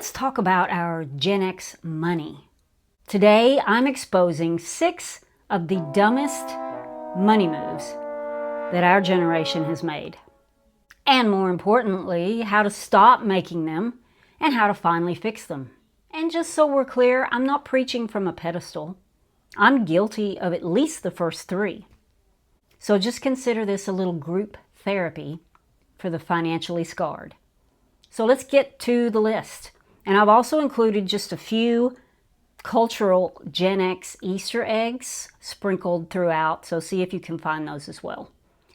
let's talk about our Gen X money. Today, I'm exposing 6 of the dumbest money moves that our generation has made. And more importantly, how to stop making them and how to finally fix them. And just so we're clear, I'm not preaching from a pedestal. I'm guilty of at least the first 3. So just consider this a little group therapy for the financially scarred. So let's get to the list. And I've also included just a few cultural Gen X Easter eggs sprinkled throughout, so see if you can find those as well.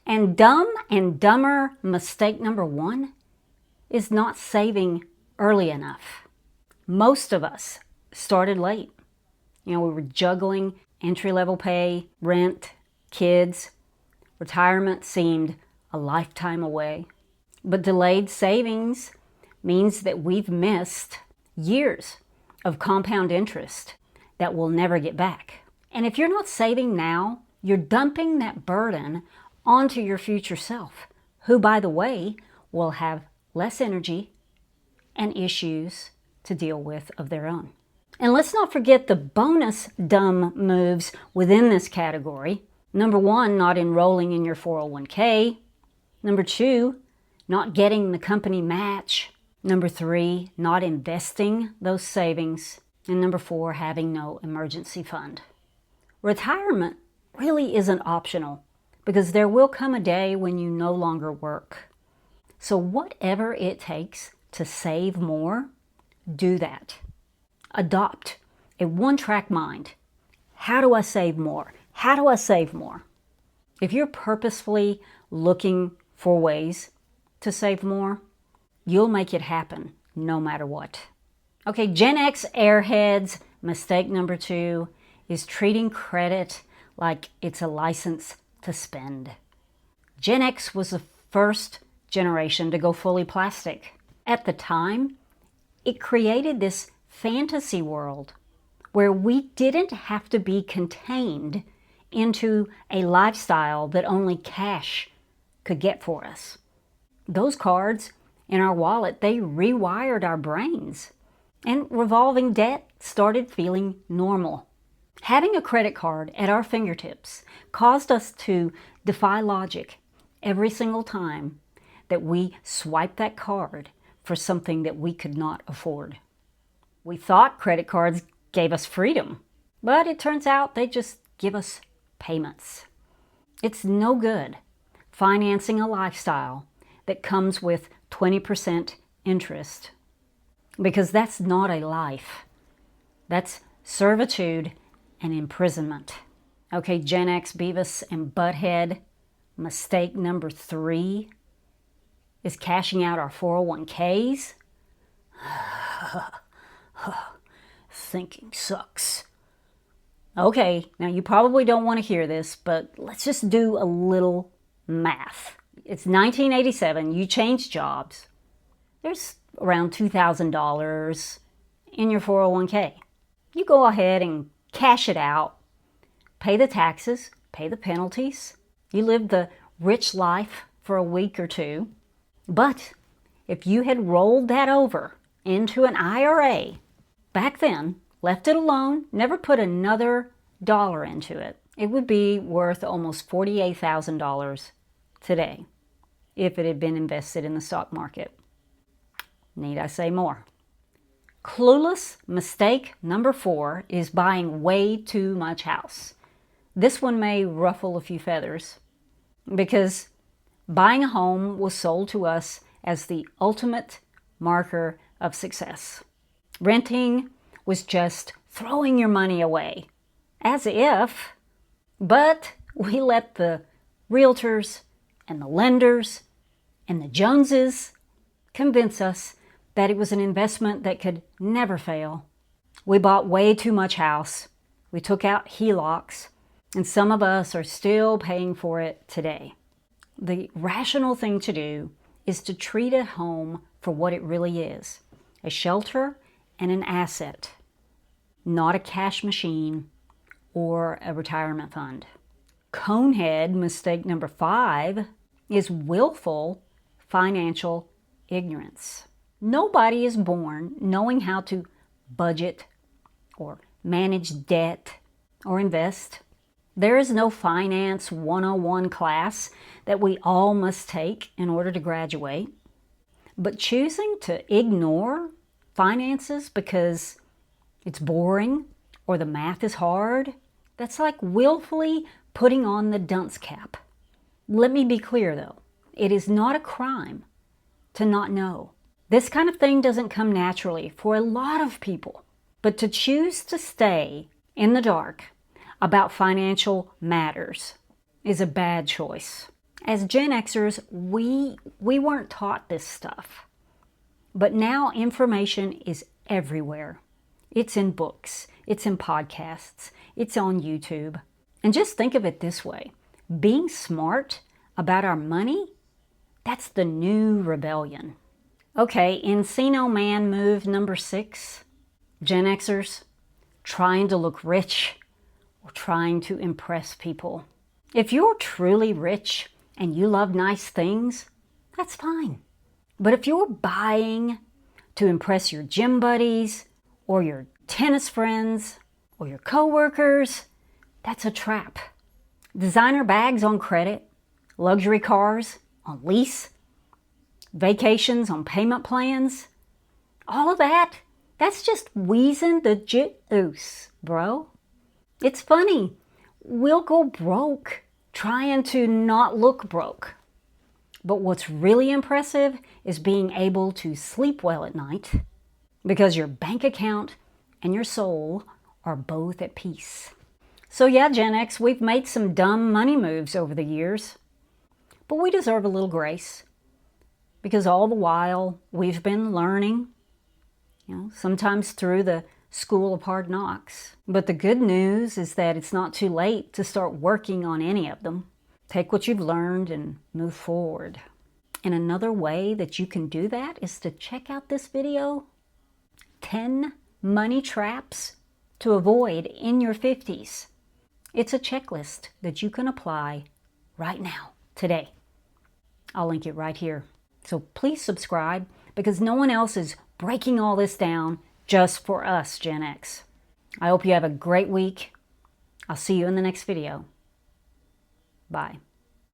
And dumb and dumber mistake number 1 is not saving early enough. Most of us started late. We were juggling entry-level pay, rent, kids. Retirement seemed a lifetime away. But delayed savings means that we've missed years of compound interest that we'll never get back. And if you're not saving now, you're dumping that burden onto your future self, who, by the way, will have less energy and issues to deal with of their own. And let's not forget the bonus dumb moves within this category. Number 1, not enrolling in your 401k. Number 2, not getting the company match. Number 3, not investing those savings. And number 4, having no emergency fund. Retirement really isn't optional because there will come a day when you no longer work. So whatever it takes to save more, do that. Adopt a one-track mind. How do I save more? How do I save more? If you're purposefully looking for ways to save more, you'll make it happen no matter what. Okay, Gen X airheads, mistake number 2 is treating credit like it's a license to spend. Gen X was the first generation to go fully plastic. At the time, it created this fantasy world where we didn't have to be contained into a lifestyle that only cash could get for us. Those cards in our wallet, they rewired our brains, and revolving debt started feeling normal. Having a credit card at our fingertips caused us to defy logic every single time that we swiped that card for something that we could not afford. We thought credit cards gave us freedom, but it turns out they just give us payments. It's no good financing a lifestyle that comes with 20% interest, because that's not a life. That's servitude and imprisonment. Okay, Gen X Beavis and Butthead, mistake number 3 is cashing out our 401ks. Thinking sucks. Okay, now you probably don't want to hear this, but let's just do a little math. It's 1987, you changed jobs. There's around $2,000 in your 401k. You go ahead and cash it out, pay the taxes, pay the penalties. You live the rich life for a week or 2. But if you had rolled that over into an IRA back then, left it alone, never put another dollar into it, it would be worth almost $48,000 today if it had been invested in the stock market. Need I say more? Clueless mistake number 4 is buying way too much house. This one may ruffle a few feathers because buying a home was sold to us as the ultimate marker of success. Renting was just throwing your money away, as if, but we let the realtors and the lenders and the Joneses convince us that it was an investment that could never fail. We bought way too much house. We took out HELOCs, and some of us are still paying for it today. The rational thing to do is to treat a home for what it really is, a shelter and an asset, not a cash machine or a retirement fund. Conehead mistake number 5 is willful financial ignorance. Nobody is born knowing how to budget or manage debt or invest. There is no finance 101 class that we all must take in order to graduate. But choosing to ignore finances because it's boring or the math is hard, that's like willfully putting on the dunce cap. Let me be clear though, it is not a crime to not know. This kind of thing doesn't come naturally for a lot of people. But to choose to stay in the dark about financial matters is a bad choice. As Gen Xers, we weren't taught this stuff. But now information is everywhere. It's in books, it's in podcasts, it's on YouTube. And just think of it this way. Being smart about our money, that's the new rebellion. Okay, Encino Man move number 6. Gen Xers, trying to look rich or trying to impress people. If you're truly rich and you love nice things, that's fine. But if you're buying to impress your gym buddies or your tennis friends or your coworkers, that's a trap. Designer bags on credit, luxury cars on lease, vacations on payment plans, all of that, that's just wheezing the juice, bro. It's funny. We'll go broke trying to not look broke. But what's really impressive is being able to sleep well at night because your bank account and your soul are both at peace. So yeah, Gen X, we've made some dumb money moves over the years, but we deserve a little grace because all the while we've been learning, sometimes through the school of hard knocks. But the good news is that it's not too late to start working on any of them. Take what you've learned and move forward. And another way that you can do that is to check out this video, 10 money traps to avoid in your 50s. It's a checklist that you can apply right now, today. I'll link it right here. So please subscribe because no one else is breaking all this down just for us, Gen X. I hope you have a great week. I'll see you in the next video. Bye.